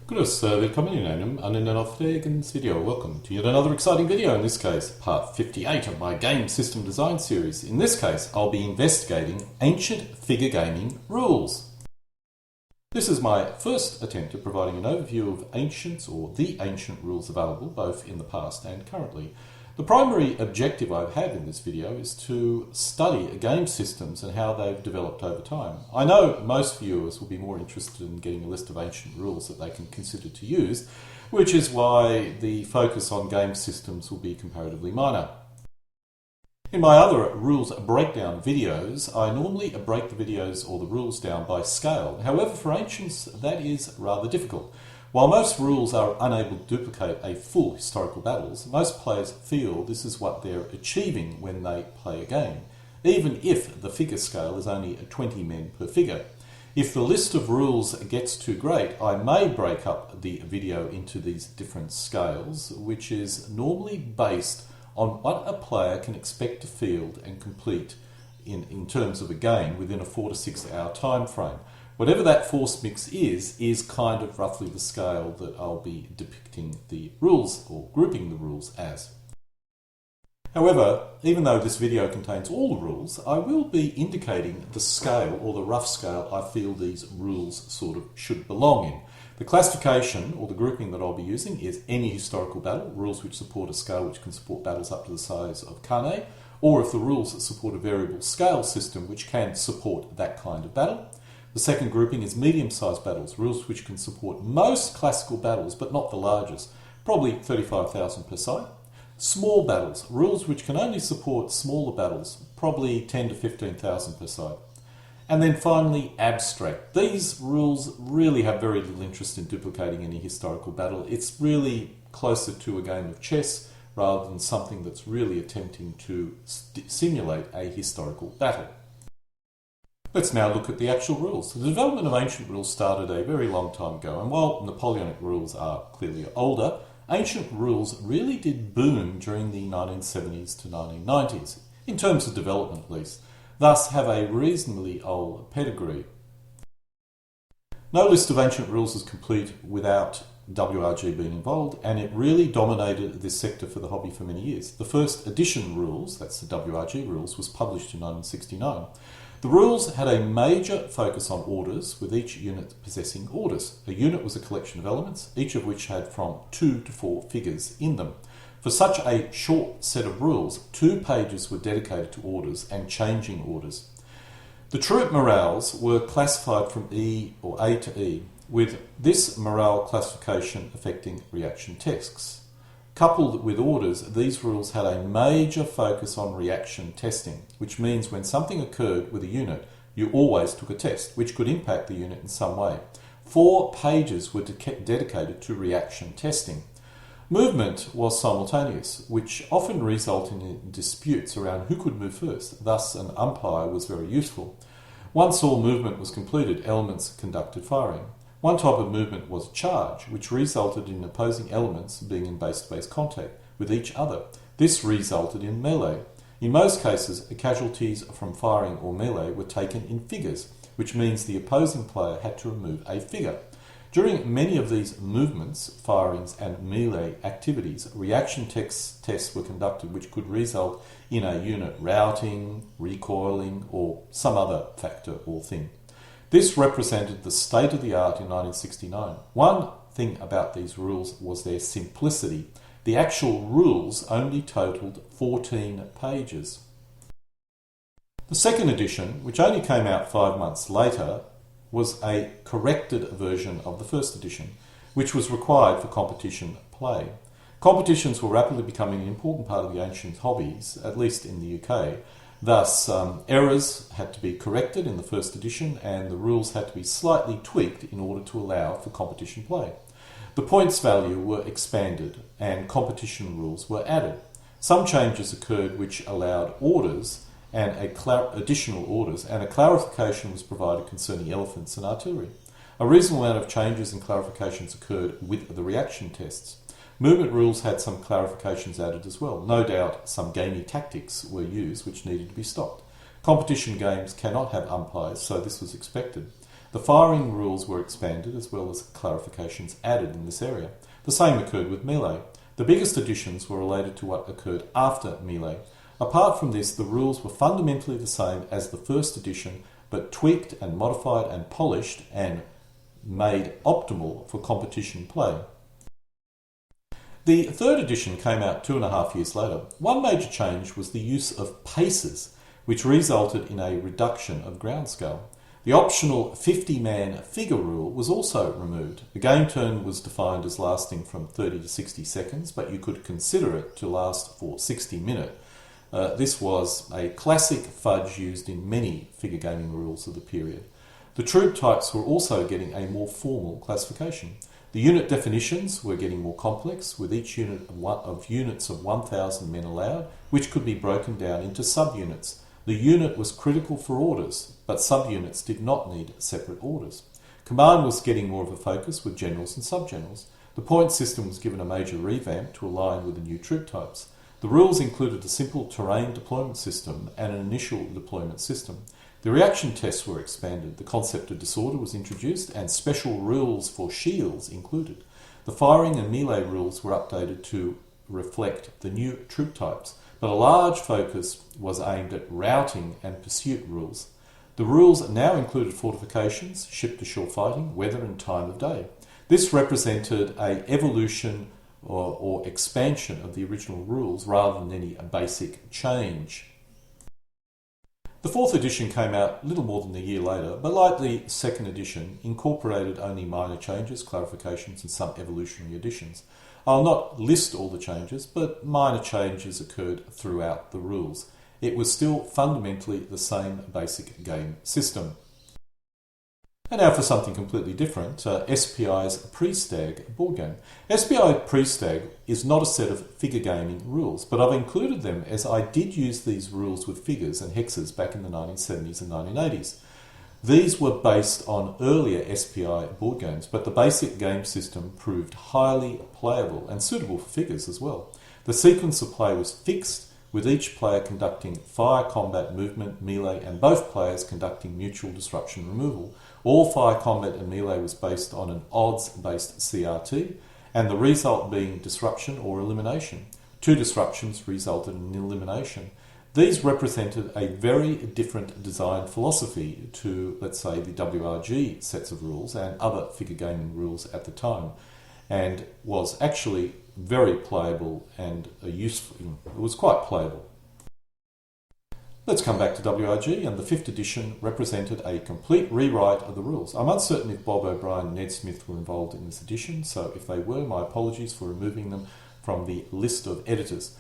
Willkommen in einem another's video. Welcome to yet another exciting video, in this case part 58 of my game system design series. In this case I'll be investigating ancient figure gaming rules. This is my first attempt at providing an overview of ancients or the ancient rules available both in the past and currently. The primary objective I've had in this video is to study game systems and how they've developed over time. I know most viewers will be more interested in getting a list of ancient rules that they can consider to use, which is why the focus on game systems will be comparatively minor. In my other rules breakdown videos, I normally break the videos or the rules down by scale. However, for ancients that is rather difficult. While most rules are unable to duplicate a full historical battles, most players feel this is what they're achieving when they play a game, even if the figure scale is only 20 men per figure. If the list of rules gets too great, I may break up the video into these different scales, which is normally based on what a player can expect to field and complete in terms of a game within a 4 to 6 hour time frame. Whatever that force mix is kind of roughly the scale that I'll be depicting the rules or grouping the rules as. However, even though this video contains all the rules, I will be indicating the scale or the rough scale I feel these rules sort of should belong in. The classification or the grouping that I'll be using is any historical battle, rules which support a scale which can support battles up to the size of Carnet, or if the rules support a variable scale system which can support that kind of battle. The second grouping is medium-sized battles, rules which can support most classical battles but not the largest, probably 35,000 per side. Small battles, rules which can only support smaller battles, probably 10 to 15,000 per side. And then finally, abstract. These rules really have very little interest in duplicating any historical battle. It's really closer to a game of chess rather than something that's really attempting to simulate a historical battle. Let's now look at the actual rules. The development of ancient rules started a very long time ago, and while Napoleonic rules are clearly older, ancient rules really did boom during the 1970s to 1990s, in terms of development at least, thus have a reasonably old pedigree. No list of ancient rules is complete without WRG being involved, and it really dominated this sector for the hobby for many years. The first edition rules, that's the WRG rules, was published in 1969. The rules had a major focus on orders, with each unit possessing orders. A unit was a collection of elements, each of which had from 2 to 4 figures in them. For such a short set of rules, 2 pages were dedicated to orders and changing orders. The troop morales were classified from E or A to E, with this morale classification affecting reaction texts. Coupled with orders, these rules had a major focus on reaction testing, which means when something occurred with a unit, you always took a test, which could impact the unit in some way. 4 pages were dedicated to reaction testing. Movement was simultaneous, which often resulted in disputes around who could move first, thus an umpire was very useful. Once all movement was completed, elements conducted firing. One type of movement was charge, which resulted in opposing elements being in base-to-base contact with each other. This resulted in melee. In most cases, casualties from firing or melee were taken in figures, which means the opposing player had to remove a figure. During many of these movements, firings and melee activities, reaction tests were conducted which could result in a unit routing, recoiling, or some other factor or thing. This represented the state of the art in 1969. One thing about these rules was their simplicity. The actual rules only totaled 14 pages. The second edition, which only came out 5 months later, was a corrected version of the first edition, which was required for competition play. Competitions were rapidly becoming an important part of the ancient hobbies, at least in the UK. Thus, errors had to be corrected in the first edition and the rules had to be slightly tweaked in order to allow for competition play. The points value were expanded and competition rules were added. Some changes occurred which allowed orders and additional orders, and a clarification was provided concerning elephants and artillery. A reasonable amount of changes and clarifications occurred with the reaction tests. Movement rules had some clarifications added as well. No doubt some gamey tactics were used which needed to be stopped. Competition games cannot have umpires, so this was expected. The The firing rules were expanded as well as clarifications added in this area. The same occurred with melee. The biggest additions were related to what occurred after melee. Apart from this, the rules were fundamentally the same as the first edition, but tweaked and modified and polished and made optimal for competition play. The third edition came out 2.5 years later. One major change was the use of paces, which resulted in a reduction of ground scale. The optional 50-man figure rule was also removed. The game turn was defined as lasting from 30 to 60 seconds, but you could consider it to last for 60 minutes. This was a classic fudge used in many figure gaming rules of the period. The troop types were also getting a more formal classification. The unit definitions were getting more complex, with each unit of units of 1,000 men allowed, which could be broken down into subunits. The unit was critical for orders, but subunits did not need separate orders. Command was getting more of a focus with generals and subgenerals. The point system was given a major revamp to align with the new troop types. The rules included a simple terrain deployment system and an initial deployment system. The reaction tests were expanded, the concept of disorder was introduced, and special rules for shields included. The firing and melee rules were updated to reflect the new troop types, but a large focus was aimed at routing and pursuit rules. The rules now included fortifications, ship-to-shore fighting, weather and time of day. This represented an evolution or expansion of the original rules rather than any basic change. The fourth edition came out little more than a year later, but like the second edition, incorporated only minor changes, clarifications and some evolutionary additions. I'll not list all the changes, but minor changes occurred throughout the rules. It was still fundamentally the same basic game system. And now for something completely different, SPI's PRESTAG board game. SPI PRESTAG is not a set of figure gaming rules, but I've included them as I did use these rules with figures and hexes back in the 1970s and 1980s. These were based on earlier SPI board games, but the basic game system proved highly playable and suitable for figures as well. The sequence of play was fixed, with each player conducting fire combat, movement, melee, and both players conducting mutual disruption removal. All fire combat and melee was based on an odds-based CRT, and the result being disruption or elimination. 2 disruptions resulted in elimination. These represented a very different design philosophy to, let's say, the WRG sets of rules and other figure gaming rules at the time, and was actually very playable and useful. It was quite playable. Let's come back to WRG, and the 5th edition represented a complete rewrite of the rules. I'm uncertain if Bob O'Brien and Ned Smith were involved in this edition, so if they were, my apologies for removing them from the list of editors.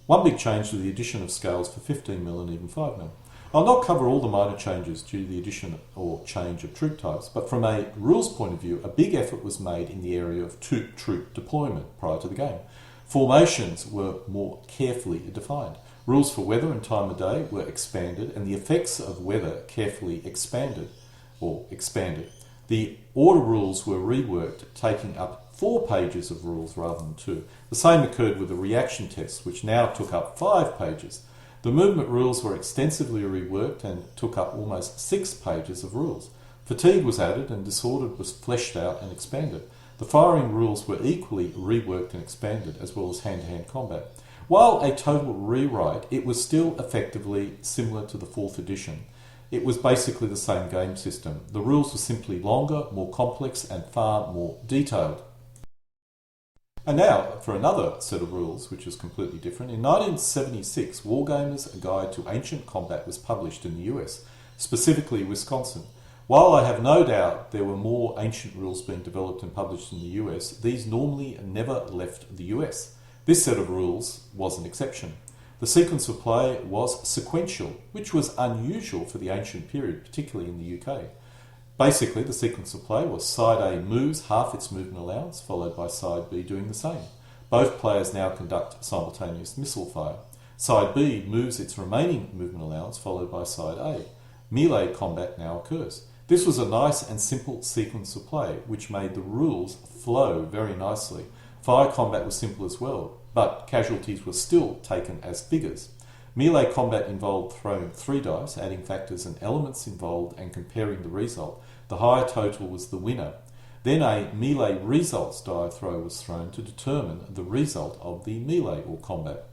One big change was the addition of scales for 15mm and even 5mm. I'll not cover all the minor changes due to the addition or change of troop types, but from a rules point of view, a big effort was made in the area of troop deployment prior to the game. Formations were more carefully defined. Rules for weather and time of day were expanded, and the effects of weather carefully expanded. The order rules were reworked, taking up 4 pages of rules rather than 2. The same occurred with the reaction tests, which now took up 5 pages. The movement rules were extensively reworked and took up almost 6 pages of rules. Fatigue was added and disorder was fleshed out and expanded. The firing rules were equally reworked and expanded, as well as hand-to-hand combat. While a total rewrite, it was still effectively similar to the 4th edition. It was basically the same game system. The rules were simply longer, more complex, and far more detailed. And now for another set of rules, which is completely different. In 1976, Wargamers, A Guide to Ancient Combat was published in the US, specifically Wisconsin. While I have no doubt there were more ancient rules being developed and published in the US, these normally never left the US. This set of rules was an exception. The sequence of play was sequential, which was unusual for the ancient period, particularly in the UK. Basically, the sequence of play was side A moves half its movement allowance, followed by side B doing the same. Both players now conduct simultaneous missile fire. Side B moves its remaining movement allowance, followed by side A. Melee combat now occurs. This was a nice and simple sequence of play, which made the rules flow very nicely. Fire combat was simple as well, but casualties were still taken as figures. Melee combat involved throwing 3 dice, adding factors and elements involved, and comparing the result. The higher total was the winner. Then a melee results die throw was thrown to determine the result of the melee or combat.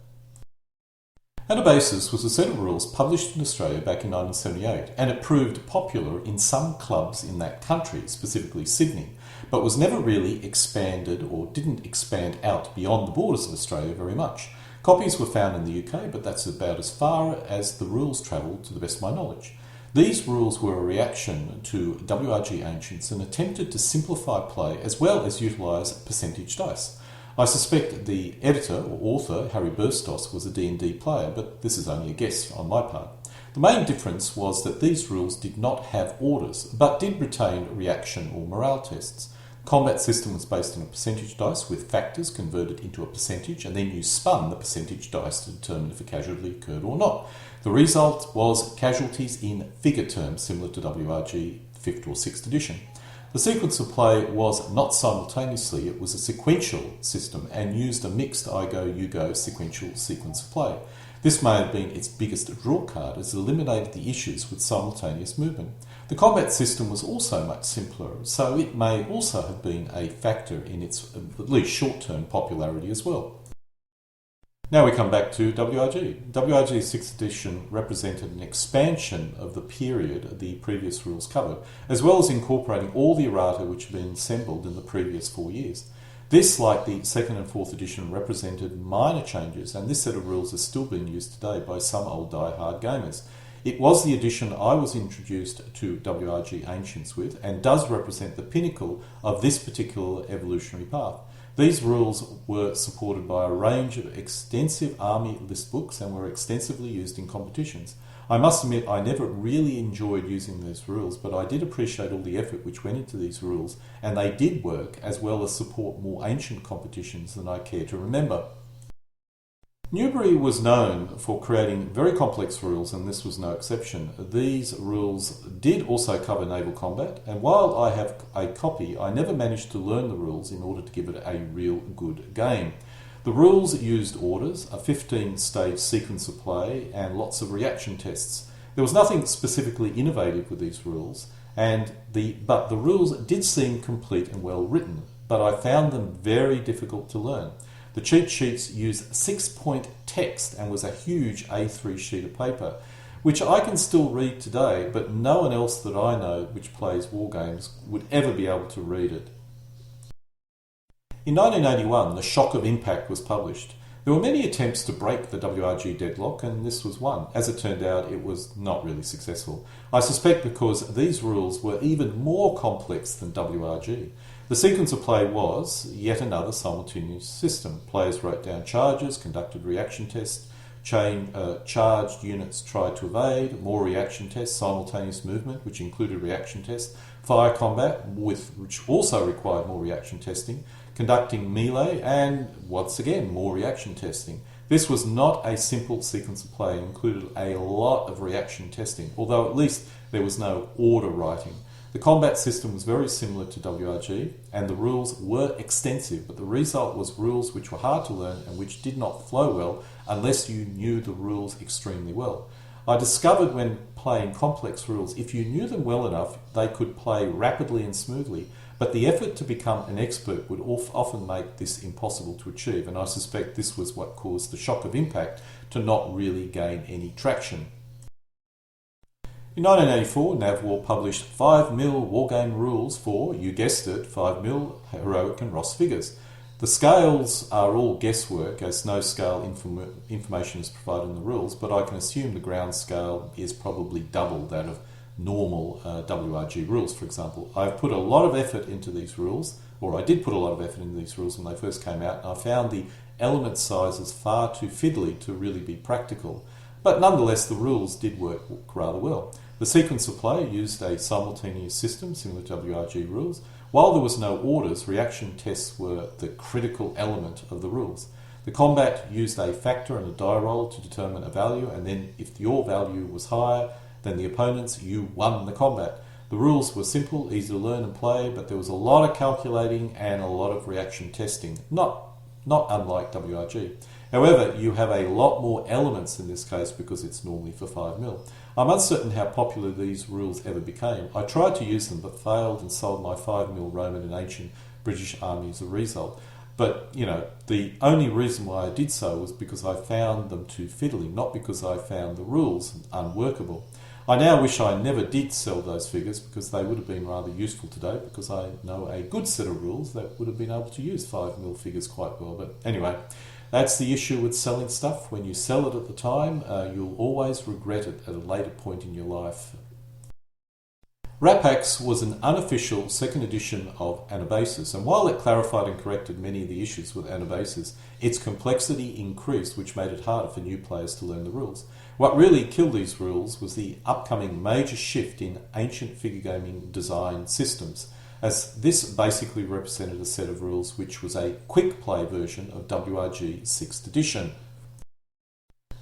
ANABASIS was a set of rules published in Australia back in 1978, and it proved popular in some clubs in that country, specifically Sydney, but was never really expanded or didn't expand out beyond the borders of Australia very much. Copies were found in the UK, but that's about as far as the rules travelled to the best of my knowledge. These rules were a reaction to WRG Ancients and attempted to simplify play as well as utilise percentage dice. I suspect the editor or author, Harry Burstos, was a D&D player, but this is only a guess on my part. The main difference was that these rules did not have orders, but did retain reaction or morale tests. The combat system was based on a percentage dice with factors converted into a percentage, and then you spun the percentage dice to determine if a casualty occurred or not. The result was casualties in figure terms, similar to WRG 5th or 6th edition. The sequence of play was not simultaneously, it was a sequential system and used a mixed I go, you go sequential sequence of play. This may have been its biggest draw card as it eliminated the issues with simultaneous movement. The combat system was also much simpler, so it may also have been a factor in its at least short-term popularity as well. Now we come back to WRG. WRG 6th edition represented an expansion of the period the previous rules covered, as well as incorporating all the errata which had been assembled in the previous 4 years. This, like the 2nd and 4th edition, represented minor changes, and this set of rules is still being used today by some old die-hard gamers. It was the edition I was introduced to WRG Ancients with, and does represent the pinnacle of this particular evolutionary path. These rules were supported by a range of extensive army list books and were extensively used in competitions. I must admit I never really enjoyed using these rules, but I did appreciate all the effort which went into these rules, and they did work as well as support more ancient competitions than I care to remember. Newbury was known for creating very complex rules, and this was no exception. These rules did also cover naval combat, and while I have a copy, I never managed to learn the rules in order to give it a real good game. The rules used orders, a 15-stage sequence of play, and lots of reaction tests. There was nothing specifically innovative with these rules, but the rules did seem complete and well written, but I found them very difficult to learn. The cheat sheets used 6-point text and was a huge A3 sheet of paper, which I can still read today, but no one else that I know which plays wargames would ever be able to read it. In 1981, The Shock of Impact was published. There were many attempts to break the WRG deadlock, and this was one. As it turned out, it was not really successful. I suspect because these rules were even more complex than WRG. The sequence of play was yet another simultaneous system. Players wrote down charges, conducted reaction tests, charged units tried to evade, more reaction tests, simultaneous movement, which included reaction tests, fire combat, which also required more reaction testing, conducting melee, and once again more reaction testing. This was not a simple sequence of play, it included a lot of reaction testing, although at least there was no order writing. The combat system was very similar to WRG, and the rules were extensive, but the result was rules which were hard to learn and which did not flow well unless you knew the rules extremely well. I discovered when playing complex rules, if you knew them well enough, they could play rapidly and smoothly, but the effort to become an expert would often make this impossible to achieve, and I suspect this was what caused the Shock of Impact to not really gain any traction. In 1984, NavWar published 5mm Wargame Rules for, you guessed it, 5mm Heroic and Ross figures. The scales are all guesswork, as no scale information is provided in the rules, but I can assume the ground scale is probably double that of normal WRG rules, for example. I've put a lot of effort into these rules, or I did put a lot of effort into these rules when they first came out, and I found the element sizes far too fiddly to really be practical. But nonetheless, the rules did work rather well. The sequence of play used a simultaneous system similar to WRG rules. While there was no orders, reaction tests were the critical element of the rules. The combat used a factor and a die roll to determine a value, and then if your value was higher than the opponent's, you won the combat. The rules were simple, easy to learn and play, but there was a lot of calculating and a lot of reaction testing, not unlike WRG. However, you have a lot more elements in this case because it's normally for 5mm. I'm uncertain how popular these rules ever became. I tried to use them but failed and sold my 5mm Roman and ancient British army as a result. But, you know, the only reason why I did so was because I found them too fiddly, not because I found the rules unworkable. I now wish I never did sell those figures because they would have been rather useful today, because I know a good set of rules that would have been able to use 5mm figures quite well. But anyway, that's the issue with selling stuff. When you sell it at the time, you'll always regret it at a later point in your life. RAPAX was an unofficial second edition of ANABASIS, and while it clarified and corrected many of the issues with ANABASIS, its complexity increased, which made it harder for new players to learn the rules. What really killed these rules was the upcoming major shift in ancient figure gaming design systems, as this basically represented a set of rules which was a quick play version of WRG 6th edition.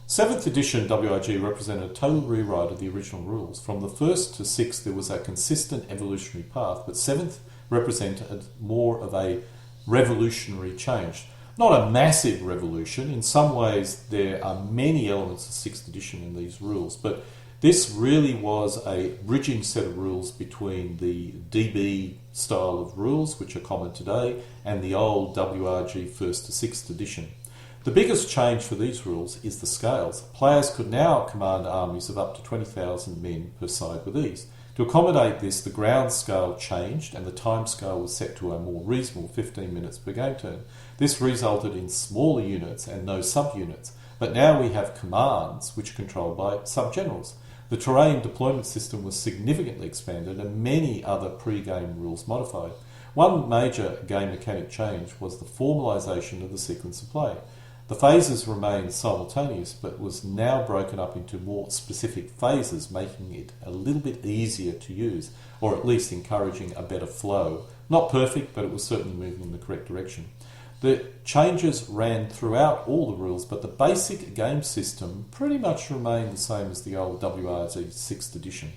7th edition WRG represented a total rewrite of the original rules. From the 1st to 6th there was a consistent evolutionary path, but 7th represented more of a revolutionary change. Not a massive revolution. In some ways there are many elements of 6th edition in these rules, but this really was a bridging set of rules between the DB style of rules, which are common today, and the old WRG 1st to 6th edition. The biggest change for these rules is the scales. Players could now command armies of up to 20,000 men per side with ease. To accommodate this, the ground scale changed and the time scale was set to a more reasonable 15 minutes per game turn. This resulted in smaller units and no subunits, but now we have commands which are controlled by subgenerals. The terrain deployment system was significantly expanded and many other pre-game rules modified. One major game mechanic change was the formalisation of the sequence of play. The phases remained simultaneous but was now broken up into more specific phases, making it a little bit easier to use, or at least encouraging a better flow. Not perfect, but it was certainly moving in the correct direction. The changes ran throughout all the rules, but the basic game system pretty much remained the same as the old WRG 6th edition.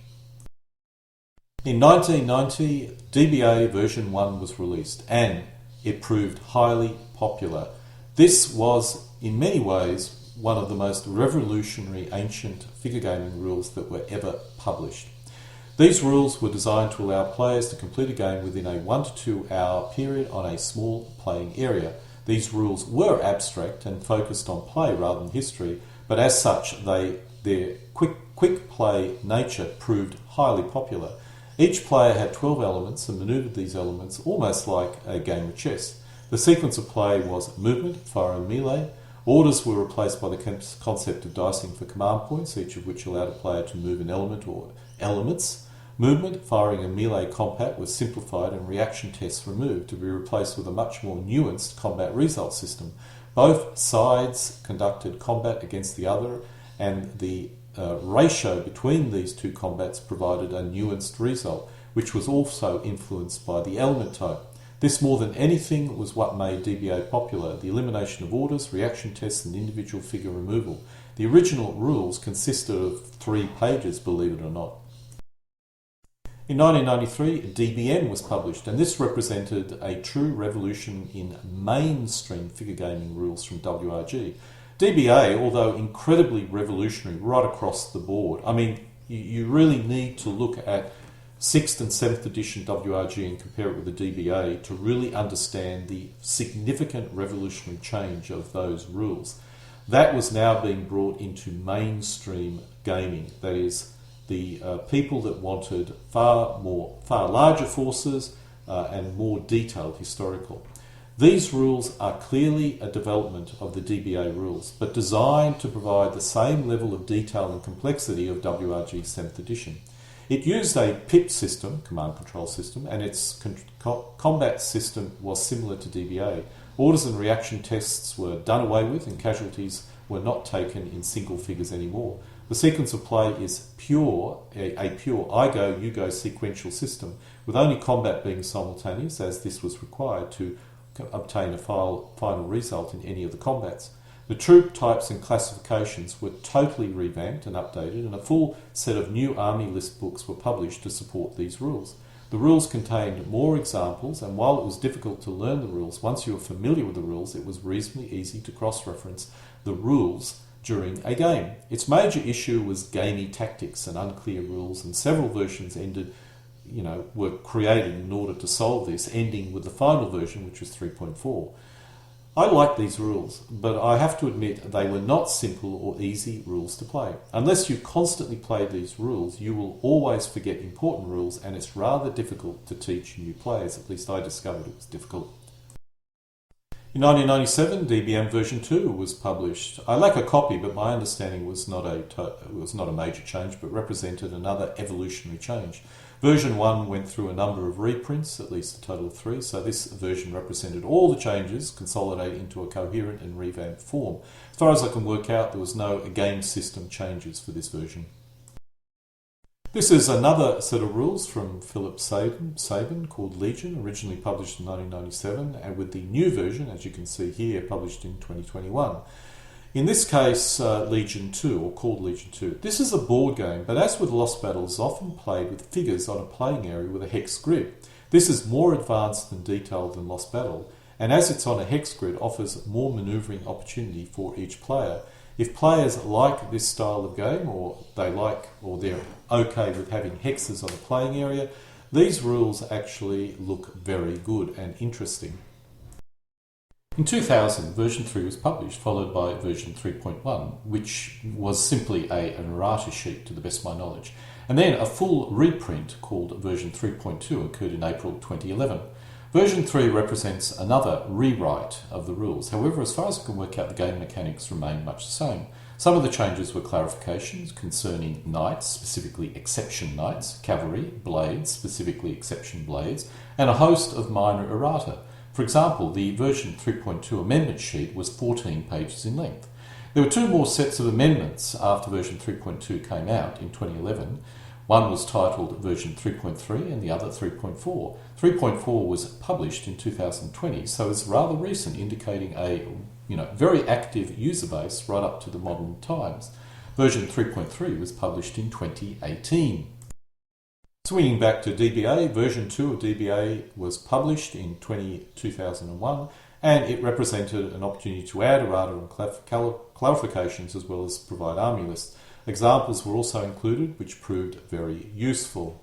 In 1990, DBA version 1 was released and it proved highly popular. This was, in many ways, one of the most revolutionary ancient figure gaming rules that were ever published. These rules were designed to allow players to complete a game within a 1 to 2 hour period on a small playing area. These rules were abstract and focused on play rather than history, but as such, their quick play nature proved highly popular. Each player had 12 elements and manoeuvred these elements almost like a game of chess. The sequence of play was movement, fire and melee. Orders were replaced by the concept of dicing for command points, each of which allowed a player to move an element or elements. Movement, firing and melee combat was simplified and reaction tests removed to be replaced with a much more nuanced combat result system. Both sides conducted combat against the other, and the ratio between these two combats provided a nuanced result, which was also influenced by the element type. This, more than anything, was what made DBA popular: the elimination of orders, reaction tests and individual figure removal. The original rules consisted of 3 pages, believe it or not. In 1993, DBM was published, and this represented a true revolution in mainstream figure gaming rules from WRG. DBA, although incredibly revolutionary right across the board, I mean, you really need to look at 6th and 7th edition WRG and compare it with the DBA to really understand the significant revolutionary change of those rules. That was now being brought into mainstream gaming. That is, the people that wanted far larger forces and more detailed historical. These rules are clearly a development of the DBA rules, but designed to provide the same level of detail and complexity of WRG 7th edition. It used a PIP system, command control system, and its combat system was similar to DBA. Orders and reaction tests were done away with, and casualties were not taken in single figures anymore. The sequence of play is a pure I go, you go sequential system, with only combat being simultaneous, as this was required to obtain a final result in any of the combats. The troop types and classifications were totally revamped and updated, and a full set of new army list books were published to support these rules. The rules contained more examples, and while it was difficult to learn the rules, once you were familiar with the rules, it was reasonably easy to cross-reference the rules during a game. Its major issue was gamey tactics and unclear rules, and several versions were created in order to solve this, ending with the final version, which was 3.4. I like these rules, but I have to admit they were not simple or easy rules to play. Unless you constantly play these rules, you will always forget important rules, and it's rather difficult to teach new players. At least I discovered it was difficult. In 1997, DBM version 2 was published. I lack a copy, but my understanding was not a major change, but represented another evolutionary change. Version 1 went through a number of reprints, at least a total of 3, so this version represented all the changes consolidated into a coherent and revamped form. As far as I can work out, there was no game system changes for this version. This is another set of rules from Philip Sabin called Legion, originally published in 1997, and with the new version, as you can see here, published in 2021. In this case, Legion 2, or called Legion 2. This is a board game, but as with Lost Battles, often played with figures on a playing area with a hex grid. This is more advanced and detailed than Lost Battle, and as it's on a hex grid, offers more manoeuvring opportunity for each player. If players like this style of game, or they're okay with having hexes on a playing area, these rules actually look very good and interesting. In 2000, version 3 was published, followed by version 3.1, which was simply an errata sheet to the best of my knowledge. And then a full reprint called version 3.2 occurred in April 2011. Version 3 represents another rewrite of the rules. However, as far as I can work out, the game mechanics remain much the same. Some of the changes were clarifications concerning knights, specifically exception knights, cavalry, blades, specifically exception blades, and a host of minor errata. For example, the version 3.2 amendment sheet was 14 pages in length. There were 2 more sets of amendments after version 3.2 came out in 2011. One was titled version 3.3 and the other 3.4. 3.4 was published in 2020, so it's rather recent, indicating a very active user base right up to the modern times. Version 3.3 was published in 2018. Swinging back to DBA, version 2 of DBA was published in 2001, and it represented an opportunity to add errata and clarifications as well as provide army lists. Examples were also included, which proved very useful.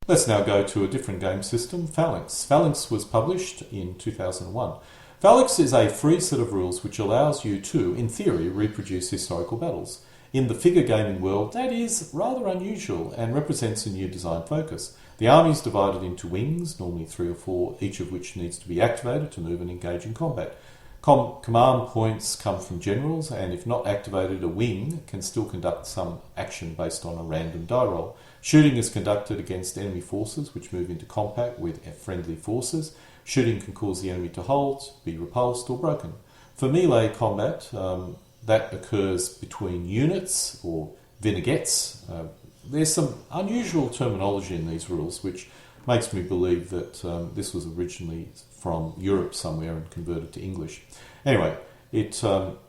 Let's now go to a different game system, PHALANX. PHALANX was published in 2001. PHALANX is a free set of rules which allows you to, in theory, reproduce historical battles. In the figure gaming world, that is rather unusual and represents a new design focus. The army is divided into wings, normally 3 or 4, each of which needs to be activated to move and engage in combat. Command points come from generals, and if not activated, a wing can still conduct some action based on a random die roll. Shooting is conducted against enemy forces which move into combat with friendly forces. Shooting can cause the enemy to halt, be repulsed or broken. For melee combat, that occurs between units or vignettes. There's some unusual terminology in these rules which makes me believe that this was originally from Europe somewhere and converted to English. Anyway,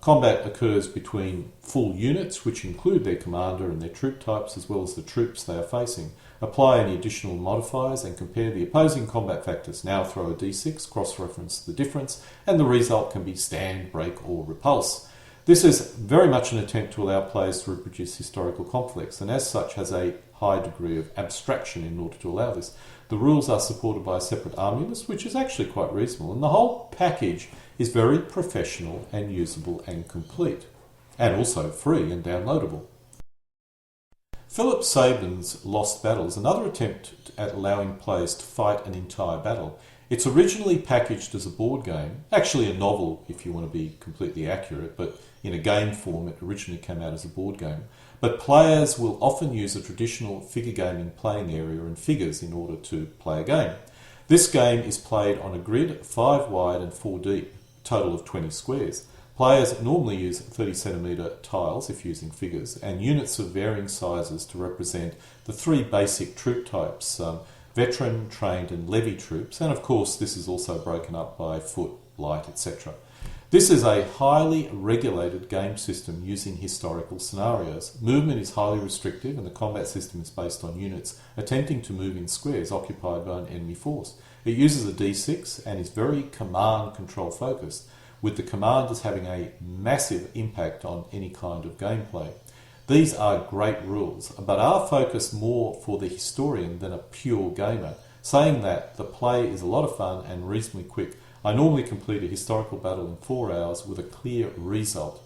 combat occurs between full units, which include their commander and their troop types, as well as the troops they are facing. Apply any additional modifiers and compare the opposing combat factors. Now throw a d6, cross-reference the difference, and the result can be stand, break, or repulse. This is very much an attempt to allow players to reproduce historical conflicts, and as such has a high degree of abstraction in order to allow this. The rules are supported by a separate army list, which is actually quite reasonable, and the whole package is very professional and usable and complete, and also free and downloadable. Philip Sabin's Lost Battle is another attempt at allowing players to fight an entire battle. It's originally packaged as a board game, actually a novel if you want to be completely accurate, but in a game form it originally came out as a board game. But players will often use a traditional figure gaming playing area and figures in order to play a game. This game is played on a grid 5 wide and 4 deep, total of 20 squares. Players normally use 30cm tiles if using figures, and units of varying sizes to represent the 3 basic troop types, veteran, trained and levy troops, and of course this is also broken up by foot, light, etc. This is a highly regulated game system using historical scenarios. Movement is highly restrictive and the combat system is based on units attempting to move in squares occupied by an enemy force. It uses a D6 and is very command control focused, with the commanders having a massive impact on any kind of gameplay. These are great rules, but are focused more for the historian than a pure gamer. Saying that, the play is a lot of fun and reasonably quick. I normally complete a historical battle in 4 hours with a clear result.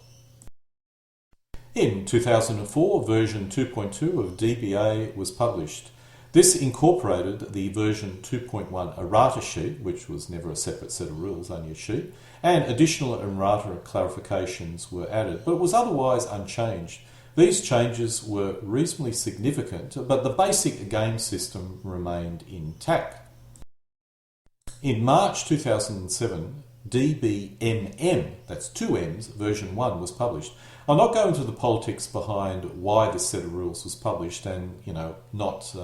In 2004, version 2.2 of DBA was published. This incorporated the version 2.1 errata sheet, which was never a separate set of rules, only a sheet, and additional errata clarifications were added, but was otherwise unchanged. These changes were reasonably significant, but the basic game system remained intact. In March 2007, DBMM, that's 2 M's, version 1 was published. I'll not go into the politics behind why this set of rules was published and, not,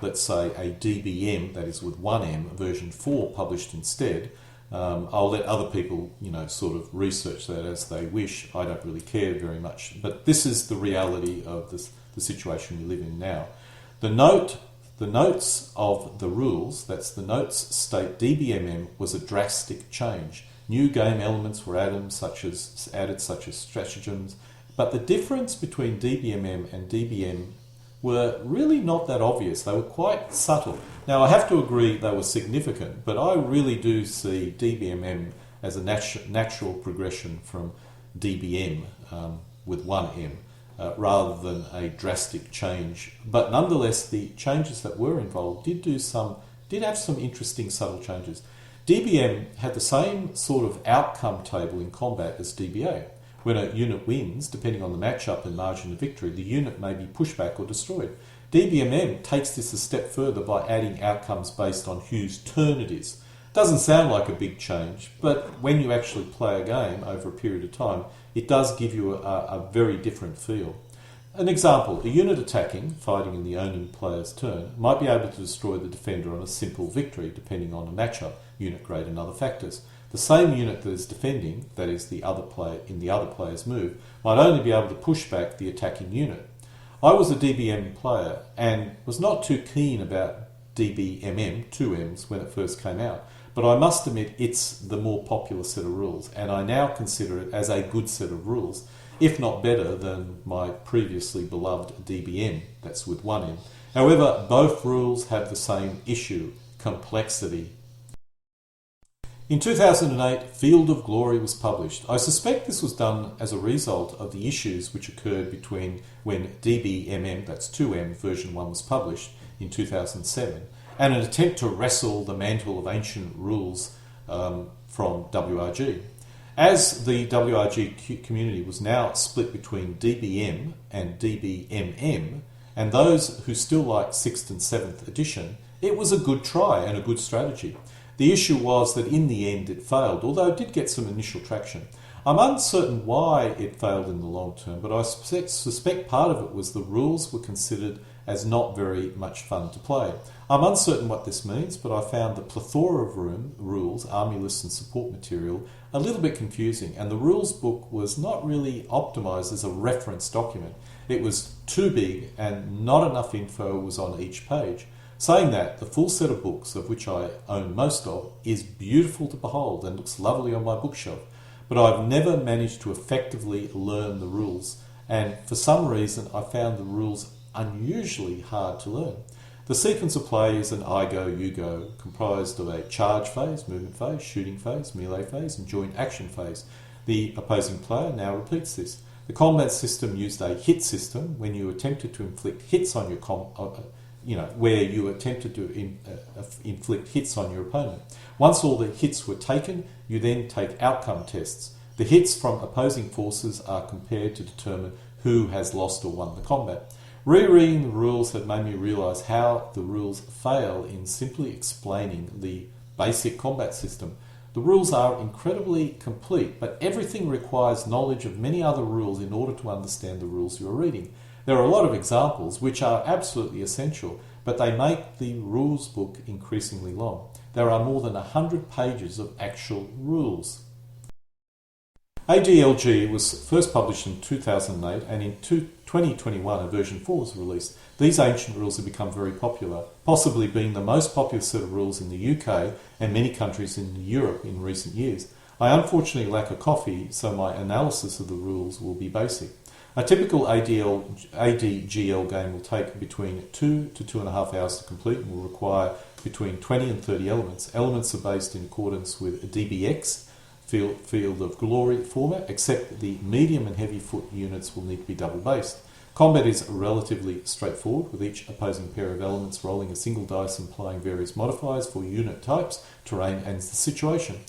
let's say, a DBM, that is with 1 M, version 4 published instead. I'll let other people, sort of research that as they wish. I don't really care very much. But this is the reality of the situation we live in now. The notes of the rules, that's the notes, state DBMM was a drastic change. New game elements were added, such as stratagems, but the difference between DBMM and DBM were really not that obvious. They were quite subtle. Now, I have to agree they were significant, but I really do see DBMM as a natural progression from DBM with 1 M. Rather than a drastic change. But nonetheless, the changes that were involved did have some interesting subtle changes. DBM had the same sort of outcome table in combat as DBA. When a unit wins, depending on the matchup and margin of victory, the unit may be pushed back or destroyed. DBMM takes this a step further by adding outcomes based on whose turn it is. Doesn't sound like a big change, but when you actually play a game over a period of time, it does give you a very different feel. An example, a unit attacking, fighting in the owning player's turn, might be able to destroy the defender on a simple victory, depending on a matchup, unit grade and other factors. The same unit that is defending, that is the other player in the other player's move, might only be able to push back the attacking unit. I was a DBM player and was not too keen about DBMM, 2 M's, when it first came out. But I must admit it's the more popular set of rules, and I now consider it as a good set of rules, if not better than my previously beloved DBM, that's with 1 M. However, both rules have the same issue, complexity. In 2008, Field of Glory was published. I suspect this was done as a result of the issues which occurred between when DBMM, that's 2 M, version 1 was published in 2007, and an attempt to wrestle the mantle of ancient rules from WRG. As the WRG community was now split between DBM and DBMM, and those who still liked 6th and 7th edition, it was a good try and a good strategy. The issue was that in the end it failed, although it did get some initial traction. I'm uncertain why it failed in the long term, but I suspect part of it was the rules were considered as not very much fun to play. I'm uncertain what this means, but I found the plethora of rules, army lists and support material, a little bit confusing, and the rules book was not really optimized as a reference document. It was too big and not enough info was on each page. Saying that, the full set of books, of which I own most of, is beautiful to behold and looks lovely on my bookshelf, but I've never managed to effectively learn the rules, and for some reason I found the rules unusually hard to learn. The sequence of play is an I go, you go, comprised of a charge phase, movement phase, shooting phase, melee phase, and joint action phase. The opposing player now repeats this. The combat system used a hit system when you attempted to inflict hits on inflict hits on your opponent. Once all the hits were taken, you then take outcome tests. The hits from opposing forces are compared to determine who has lost or won the combat. Rereading the rules had made me realise how the rules fail in simply explaining the basic combat system. The rules are incredibly complete, but everything requires knowledge of many other rules in order to understand the rules you are reading. There are a lot of examples which are absolutely essential, but they make the rules book increasingly long. There are more than 100 pages of actual rules. ADLG was first published in 2008, and in 2021 a version 4 was released. These ancient rules have become very popular, possibly being the most popular set of rules in the UK and many countries in Europe in recent years. I unfortunately lack a coffee, so my analysis of the rules will be basic. A typical ADGL game will take between 2 to 2.5 hours to complete and will require between 20 and 30 elements. Elements are based in accordance with DBX, Field of Glory format, except the medium and heavy foot units will need to be double based. Combat is relatively straightforward, with each opposing pair of elements rolling a single dice and applying various modifiers for unit types, terrain and the situation.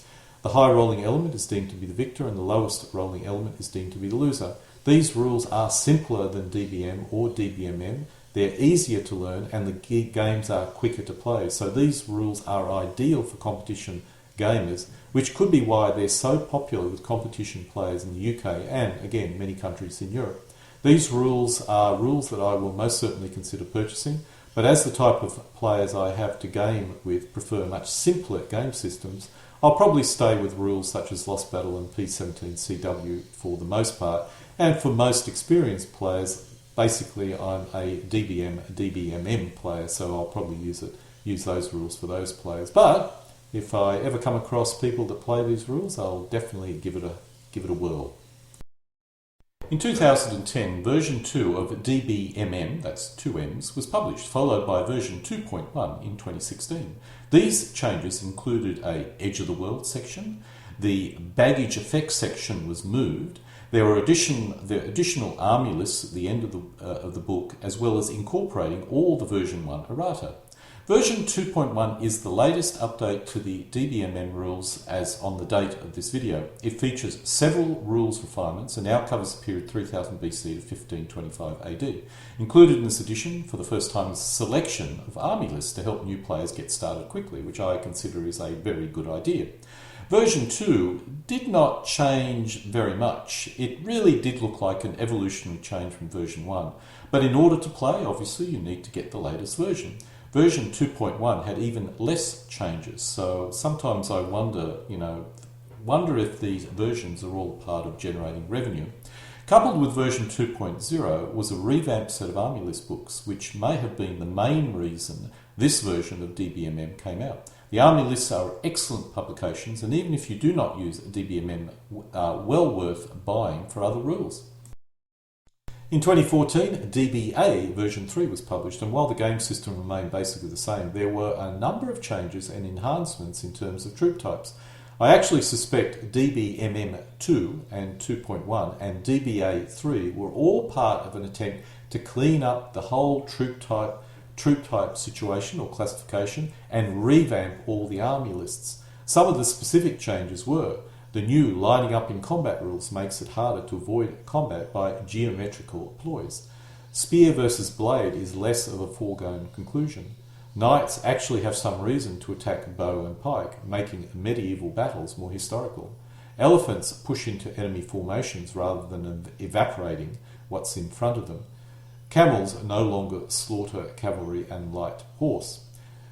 The high rolling element is deemed to be the victor and the lowest rolling element is deemed to be the loser. These rules are simpler than DBM or DBMM, they're easier to learn and the games are quicker to play, so these rules are ideal for competition gamers, which could be why they're so popular with competition players in the UK and, again, many countries in Europe. These rules are rules that I will most certainly consider purchasing, but as the type of players I have to game with prefer much simpler game systems, I'll probably stay with rules such as Lost Battle and P17CW for the most part, and for most experienced players, basically I'm a DBMM player, so I'll probably use those rules for those players. But if I ever come across people that play these rules, I'll definitely give it a whirl. In 2010, version 2 of DBMM, that's 2 M's, was published, followed by version 2.1 in 2016. These changes included a Edge of the World section, the baggage effects section was moved, there were additional army lists at the end of the book, as well as incorporating all the version 1 errata. Version 2.1 is the latest update to the DBMM rules as on the date of this video. It features several rules refinements and now covers the period 3000 BC to 1525 AD. Included in this edition for the first time is a selection of army lists to help new players get started quickly, which I consider is a very good idea. Version 2 did not change very much. It really did look like an evolutionary change from version 1, but in order to play, obviously you need to get the latest version. Version 2.1 had even less changes, so sometimes I wonder if these versions are all part of generating revenue. Coupled with version 2.0 was a revamped set of army list books, which may have been the main reason this version of DBMM came out. The army lists are excellent publications, and even if you do not use DBMM, are well worth buying for other rules. In 2014, DBA version 3 was published, and while the game system remained basically the same, there were a number of changes and enhancements in terms of troop types. I actually suspect DBMM 2 and 2.1 and DBA 3 were all part of an attempt to clean up the whole troop type situation or classification and revamp all the army lists. Some of the specific changes were: the new lining up in combat rules makes it harder to avoid combat by geometrical ploys. Spear versus blade is less of a foregone conclusion. Knights actually have some reason to attack bow and pike, making medieval battles more historical. Elephants push into enemy formations rather than evaporating what's in front of them. Camels no longer slaughter cavalry and light horse.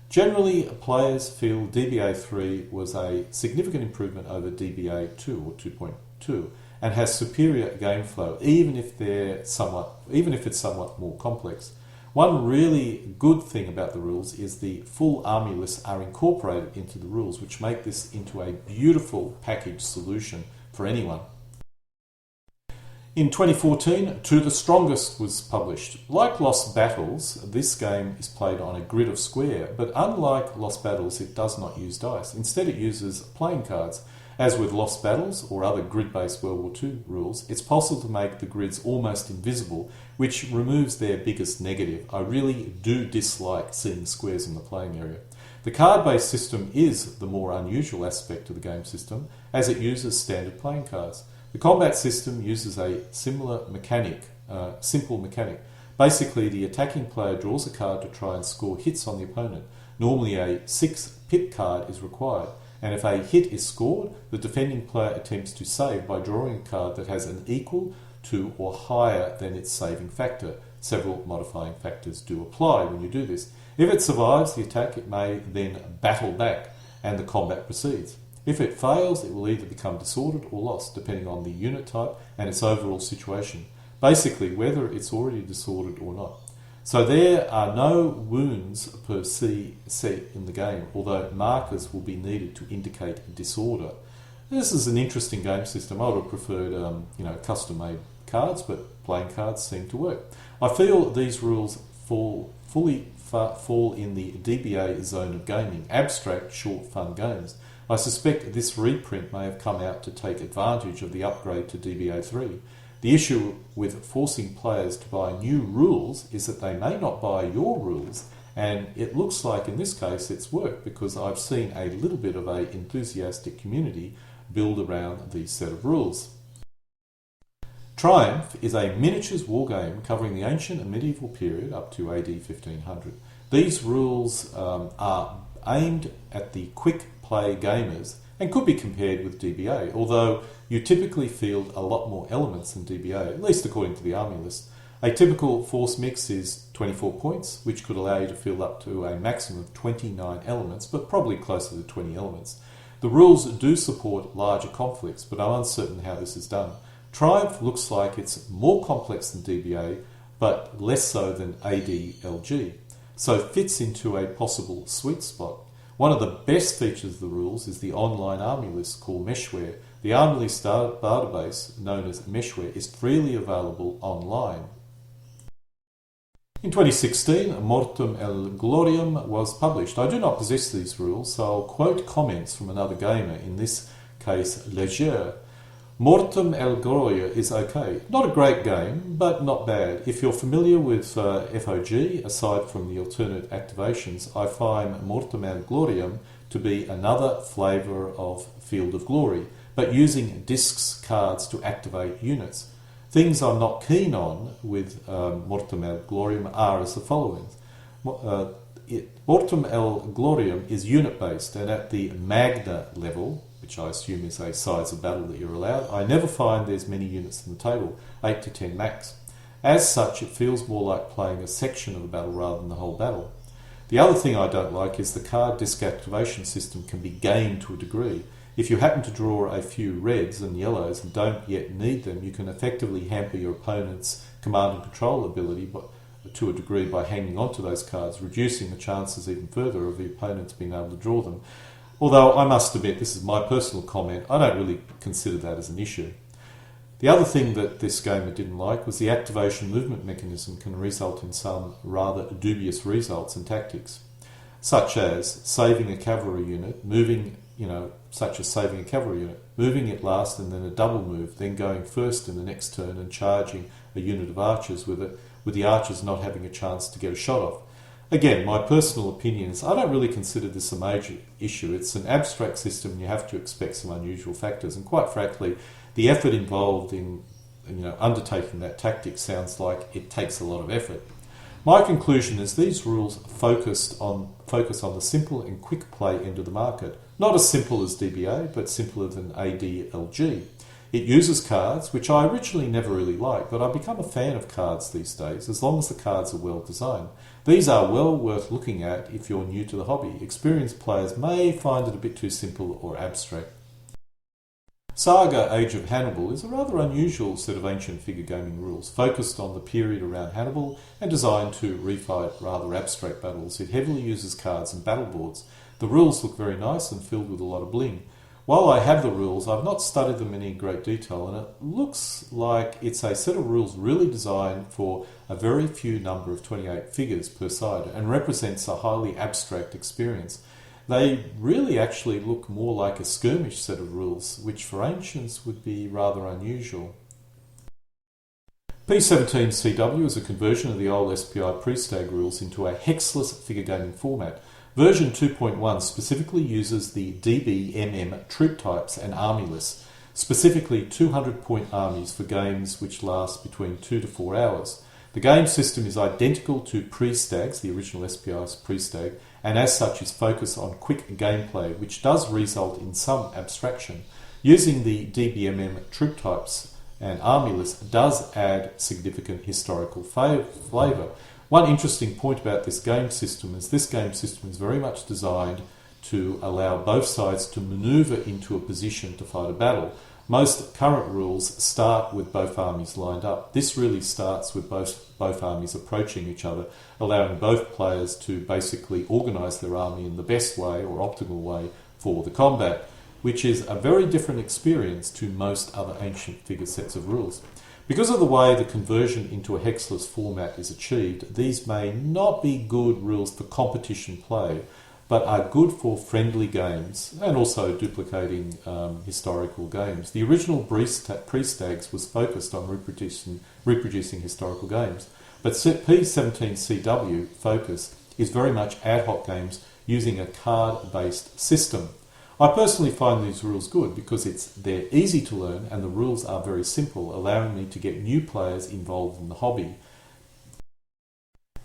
Generally, players feel DBA 3 was a significant improvement over DBA 2 or 2.2 and has superior game flow, even if it's somewhat more complex. One really good thing about the rules is the full army lists are incorporated into the rules, which make this into a beautiful package solution for anyone. In 2014, To the Strongest was published. Like Lost Battles, this game is played on a grid of square, but unlike Lost Battles, it does not use dice. Instead, it uses playing cards. As with Lost Battles or other grid-based World War II rules, it's possible to make the grids almost invisible, which removes their biggest negative. I really do dislike seeing squares in the playing area. The card-based system is the more unusual aspect of the game system, as it uses standard playing cards. The combat system uses a simple mechanic. Basically, the attacking player draws a card to try and score hits on the opponent. Normally a 6-pip card is required, and if a hit is scored, the defending player attempts to save by drawing a card that has an equal to or higher than its saving factor. Several modifying factors do apply when you do this. If it survives the attack, it may then battle back, and the combat proceeds. If it fails, it will either become disordered or lost, depending on the unit type and its overall situation. Basically, whether it's already disordered or not. So there are no wounds per se set in the game, although markers will be needed to indicate disorder. This is an interesting game system. I would have preferred, custom-made cards, but playing cards seem to work. I feel these rules fall in the DBA zone of gaming, abstract, short, fun games. I suspect this reprint may have come out to take advantage of the upgrade to DBA3. The issue with forcing players to buy new rules is that they may not buy your rules, and it looks like in this case it's worked because I've seen a little bit of an enthusiastic community build around these set of rules. Triumph is a miniatures wargame covering the ancient and medieval period up to AD 1500. These rules are aimed at the quick play gamers and could be compared with DBA, although you typically field a lot more elements than DBA, at least according to the army list. A typical force mix is 24 points, which could allow you to field up to a maximum of 29 elements, but probably closer to 20 elements. The rules do support larger conflicts, but I'm uncertain how this is done. Triumph looks like it's more complex than DBA, but less so than ADLG, so fits into a possible sweet spot. One of the best features of the rules is the online army list called Meshware. The army list database, known as Meshware, is freely available online. In 2016, Mortem el Gloriam was published. I do not possess these rules, so I'll quote comments from another gamer, in this case Leger. Mortem el Gloria is okay. Not a great game, but not bad. If you're familiar with FOG, aside from the alternate activations, I find Mortem el Gloriam to be another flavour of Field of Glory, but using discs cards to activate units. Things I'm not keen on with Mortem el Gloriam are as the following. Mortem el Gloriam is unit-based, and at the Magna level, which I assume is a size of battle that you're allowed, I never find there's many units on the table, 8 to 10 max. As such, it feels more like playing a section of a battle rather than the whole battle. The other thing I don't like is the card disc activation system can be gamed to a degree. If you happen to draw a few reds and yellows and don't yet need them, you can effectively hamper your opponent's command and control ability to a degree by hanging on to those cards, reducing the chances even further of the opponents being able to draw them. Although I must admit, this is my personal comment, I don't really consider that as an issue. The other thing that this gamer didn't like was the activation movement mechanism can result in some rather dubious results and tactics, such as saving a cavalry unit, moving it last and then a double move, then going first in the next turn and charging a unit of archers with it, with the archers not having a chance to get a shot off. Again, my personal opinion is I don't really consider this a major issue. It's an abstract system and you have to expect some unusual factors, and quite frankly, the effort involved in undertaking that tactic sounds like it takes a lot of effort. My conclusion is these rules focus on the simple and quick play end of the market. Not as simple as DBA, but simpler than ADLG. It uses cards, which I originally never really liked, but I've become a fan of cards these days, as long as the cards are well designed. These are well worth looking at if you're new to the hobby. Experienced players may find it a bit too simple or abstract. SAGA Age of Hannibal is a rather unusual set of ancient figure gaming rules, focused on the period around Hannibal and designed to refight rather abstract battles. It heavily uses cards and battle boards. The rules look very nice and filled with a lot of bling. While I have the rules, I've not studied them in any great detail, and it looks like it's a set of rules really designed for a very few number of 28 figures per side and represents a highly abstract experience. They really actually look more like a skirmish set of rules, which for ancients would be rather unusual. P17CW is a conversion of the old SPI PRESTAGS rules into a hexless figure gaming format. Version 2.1 specifically uses the DBMM troop types and army lists, specifically 200-point armies for games which last between 2 to 4 hours. The game system is identical to PRESTAGS, the original SPI's PRESTAGS, and as such is focused on quick gameplay, which does result in some abstraction. Using the DBMM troop types and army list does add significant historical flavour. One interesting point about this game system is very much designed to allow both sides to maneuver into a position to fight a battle. Most current rules start with both armies lined up. This really starts with both armies approaching each other, allowing both players to basically organise their army in the best way or optimal way for the combat, which is a very different experience to most other ancient figure sets of rules. Because of the way the conversion into a hexless format is achieved, these may not be good rules for competition play, but are good for friendly games and also duplicating historical games. The original PRESTAGS was focused on reproducing historical games, but P17CW focus is very much ad hoc games using a card-based system. I personally find these rules good because they're easy to learn and the rules are very simple, allowing me to get new players involved in the hobby.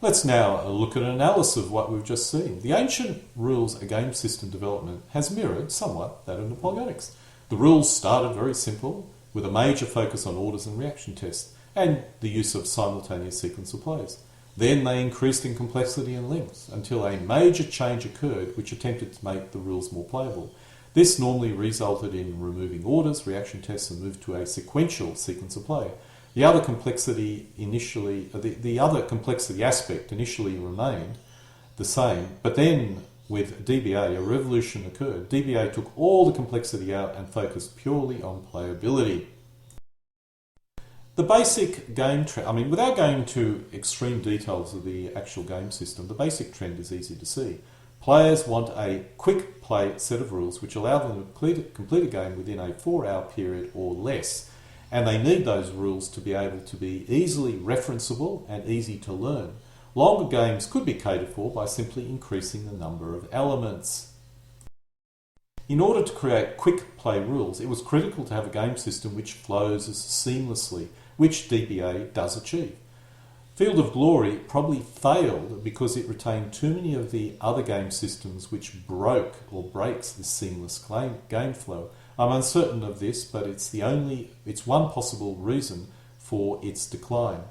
Let's now look at an analysis of what we've just seen. The ancient rules game system development has mirrored somewhat that of Napoleonics. The rules started very simple, with a major focus on orders and reaction tests, and the use of simultaneous sequence of plays. Then they increased in complexity and length until a major change occurred which attempted to make the rules more playable. This normally resulted in removing orders, reaction tests, and moved to a sequential sequence of play. The other complexity aspect initially remained the same, but then with DBA, a revolution occurred. DBA took all the complexity out and focused purely on playability. The basic game trend, without going into extreme details of the actual game system, the basic trend is easy to see. Players want a quick play set of rules which allow them to complete a game within a 4-hour period or less, and they need those rules to be able to be easily referenceable and easy to learn. Longer games could be catered for by simply increasing the number of elements. In order to create quick play rules, it was critical to have a game system which flows seamlessly, which DBA does achieve. Field of Glory probably failed because it retained too many of the other game systems which breaks this seamless game flow. I'm uncertain of this, but it's one possible reason for its decline.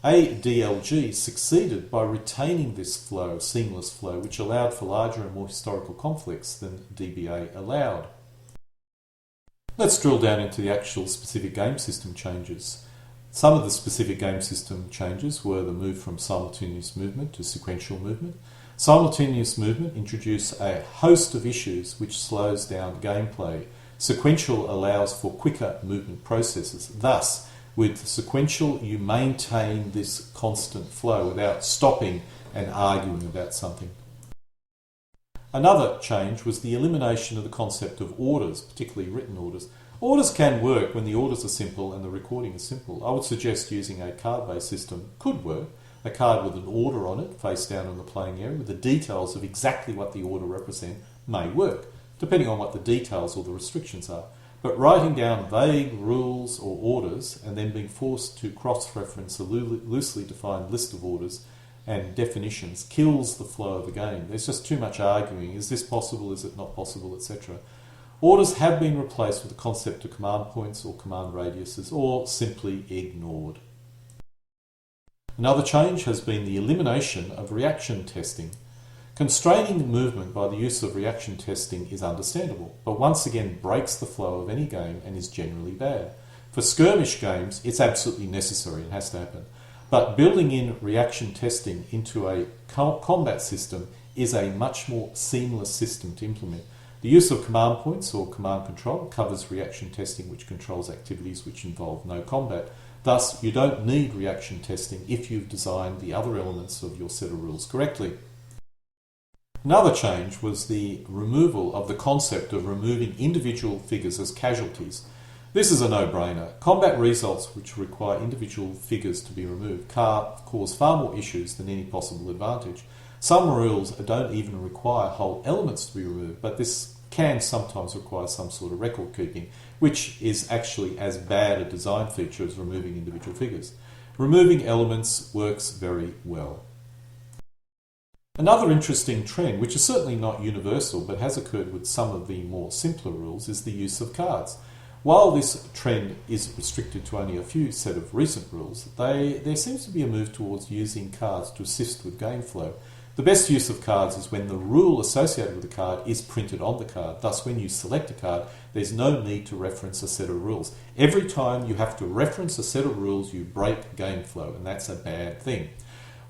ADLG succeeded by retaining this seamless flow, which allowed for larger and more historical conflicts than DBA allowed. Let's drill down into the actual specific game system changes. Some of the specific game system changes were the move from simultaneous movement to sequential movement. Simultaneous movement introduced a host of issues which slows down gameplay. Sequential allows for quicker movement processes. Thus, with sequential, you maintain this constant flow without stopping and arguing about something. Another change was the elimination of the concept of orders, particularly written orders. Orders can work when the orders are simple and the recording is simple. I would suggest using a card-based system could work. A card with an order on it, face down in the playing area, with the details of exactly what the order represents, may work, depending on what the details or the restrictions are. But writing down vague rules or orders and then being forced to cross-reference a loosely defined list of orders and definitions kills the flow of the game. There's just too much arguing. Is this possible? Is it not possible? Etc. Orders have been replaced with the concept of command points or command radiuses, or simply ignored. Another change has been the elimination of reaction testing. Constraining movement by the use of reaction testing is understandable, but once again breaks the flow of any game and is generally bad. For skirmish games, it's absolutely necessary and has to happen. But building in reaction testing into a combat system is a much more seamless system to implement. The use of command points or command control covers reaction testing, which controls activities which involve no combat. Thus, you don't need reaction testing if you've designed the other elements of your set of rules correctly. Another change was the removal of the concept of removing individual figures as casualties. This is a no-brainer. Combat results which require individual figures to be removed cause far more issues than any possible advantage. Some rules don't even require whole elements to be removed, but this can sometimes require some sort of record keeping, which is actually as bad a design feature as removing individual figures. Removing elements works very well. Another interesting trend, which is certainly not universal but has occurred with some of the more simpler rules, is the use of cards. While this trend is restricted to only a few set of recent rules, there seems to be a move towards using cards to assist with game flow. The best use of cards is when the rule associated with the card is printed on the card. Thus, when you select a card, there's no need to reference a set of rules. Every time you have to reference a set of rules, you break game flow, and that's a bad thing.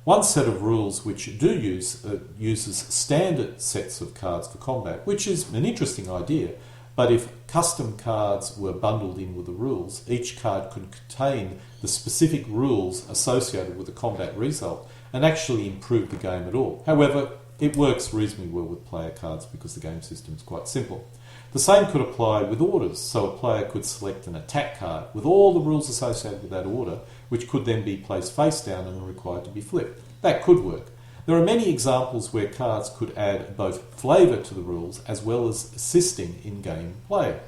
One set of rules which do uses standard sets of cards for combat, which is an interesting idea, but if custom cards were bundled in with the rules, each card could contain the specific rules associated with the combat result and actually improve the game at all. However, it works reasonably well with player cards because the game system is quite simple. The same could apply with orders, so a player could select an attack card with all the rules associated with that order, which could then be placed face down and required to be flipped. That could work. There are many examples where cards could add both flavour to the rules as well as assisting in game play.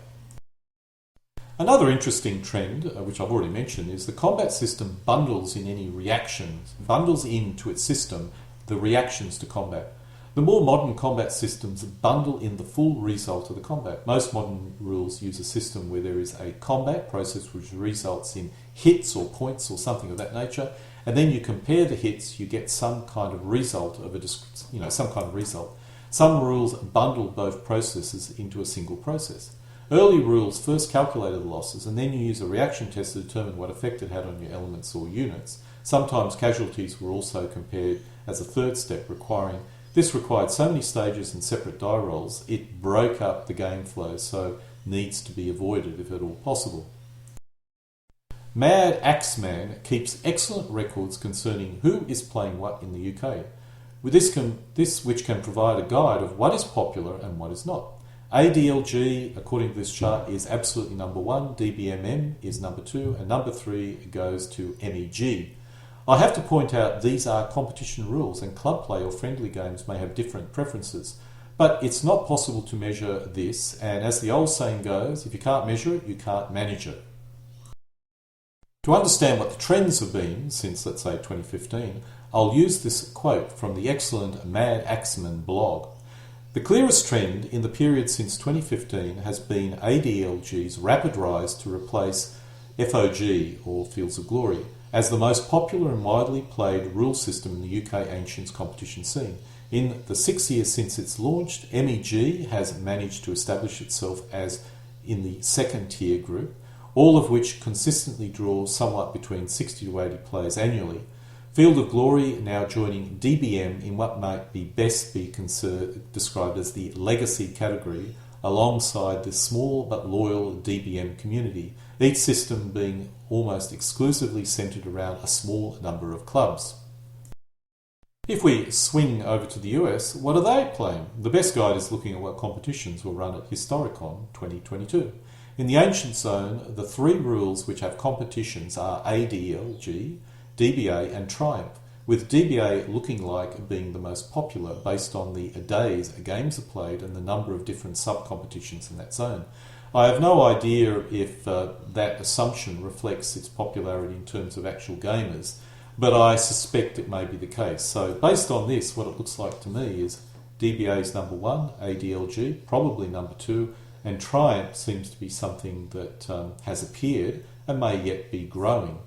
Another interesting trend, which I've already mentioned, is the combat system bundles into its system the reactions to combat. The more modern combat systems bundle in the full result of the combat. Most modern rules use a system where there is a combat process which results in hits or points or something of that nature, and then you compare the hits, you get some kind of result Some rules bundle both processes into a single process. Early rules first calculated the losses, and then you use a reaction test to determine what effect it had on your elements or units. Sometimes casualties were also compared as a third step, This required so many stages and separate die rolls, it broke up the game flow, so needs to be avoided if at all possible. Mad Axeman keeps excellent records concerning who is playing what in the UK, with this which can provide a guide of what is popular and what is not. ADLG, according to this chart, is absolutely number 1, DBMM is number 2, and number 3 goes to MEG. I have to point out these are competition rules, and club play or friendly games may have different preferences. But it's not possible to measure this, and as the old saying goes, if you can't measure it, you can't manage it. To understand what the trends have been since, let's say, 2015, I'll use this quote from the excellent Mad Axeman blog. The clearest trend in the period since 2015 has been ADLG's rapid rise to replace FOG, or Fields of Glory, as the most popular and widely played rule system in the UK Ancients competition scene. In the 6 years since it's launched, MEG has managed to establish itself as in the second tier group, all of which consistently draws somewhat between 60 to 80 players annually. Field of Glory now joining DBM in what might be best be described as the legacy category, alongside the small but loyal DBM community, each system being almost exclusively centred around a small number of clubs. If we swing over to the US, what are they playing? The best guide is looking at what competitions were run at Historicon 2022. In the Ancient Zone, the 3 rules which have competitions are ADLG, DBA and Triumph, with DBA looking like being the most popular based on the days games are played and the number of different sub-competitions in that zone. I have no idea if that assumption reflects its popularity in terms of actual gamers, but I suspect it may be the case. So based on this, what it looks like to me is DBA is number 1, ADLG probably number 2, and Triumph seems to be something that has appeared and may yet be growing.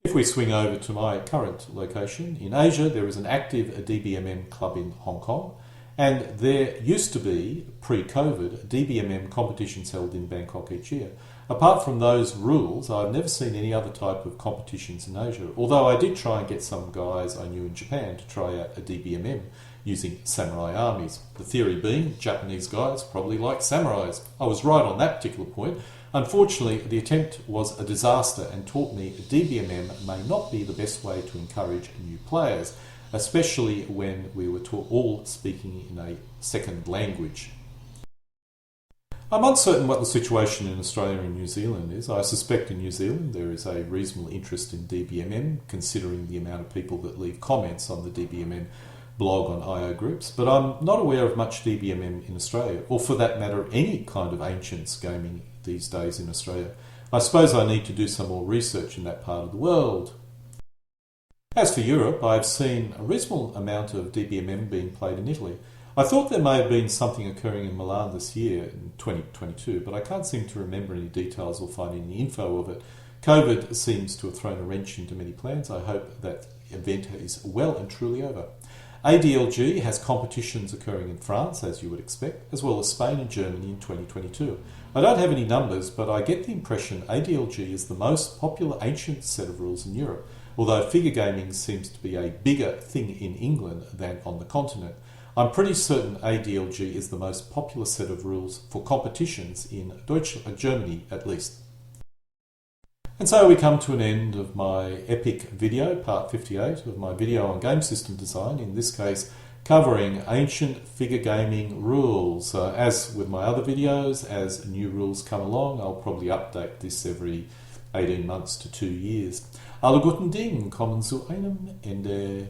If we swing over to my current location, in Asia there is an active DBMM club in Hong Kong, and there used to be, pre-COVID, DBMM competitions held in Bangkok each year. Apart from those rules, I've never seen any other type of competitions in Asia, although I did try and get some guys I knew in Japan to try out a DBMM using samurai armies. The theory being Japanese guys probably like samurais. I was right on that particular point. Unfortunately, the attempt was a disaster and taught me DBMM may not be the best way to encourage new players, especially when we were all speaking in a second language. I'm uncertain what the situation in Australia and New Zealand is. I suspect in New Zealand there is a reasonable interest in DBMM, considering the amount of people that leave comments on the DBMM blog on IO groups, but I'm not aware of much DBMM in Australia, or for that matter any kind of Ancients gaming these days in Australia. I suppose I need to do some more research in that part of the world. As for Europe, I've seen a reasonable amount of DBMM being played in Italy. I thought there may have been something occurring in Milan this year, in 2022, but I can't seem to remember any details or find any info of it. COVID seems to have thrown a wrench into many plans. I hope that event is well and truly over. ADLG has competitions occurring in France, as you would expect, as well as Spain and Germany in 2022. I don't have any numbers, but I get the impression ADLG is the most popular ancient set of rules in Europe, although figure gaming seems to be a bigger thing in England than on the continent. I'm pretty certain ADLG is the most popular set of rules for competitions in Germany at least. And so we come to an end of my epic video, part 58 of my video on game system design, in this case covering ancient figure gaming rules. As with my other videos, as new rules come along, I'll probably update this every 18 months to 2 years. Alle guten Dinge kommen zu einem Ende.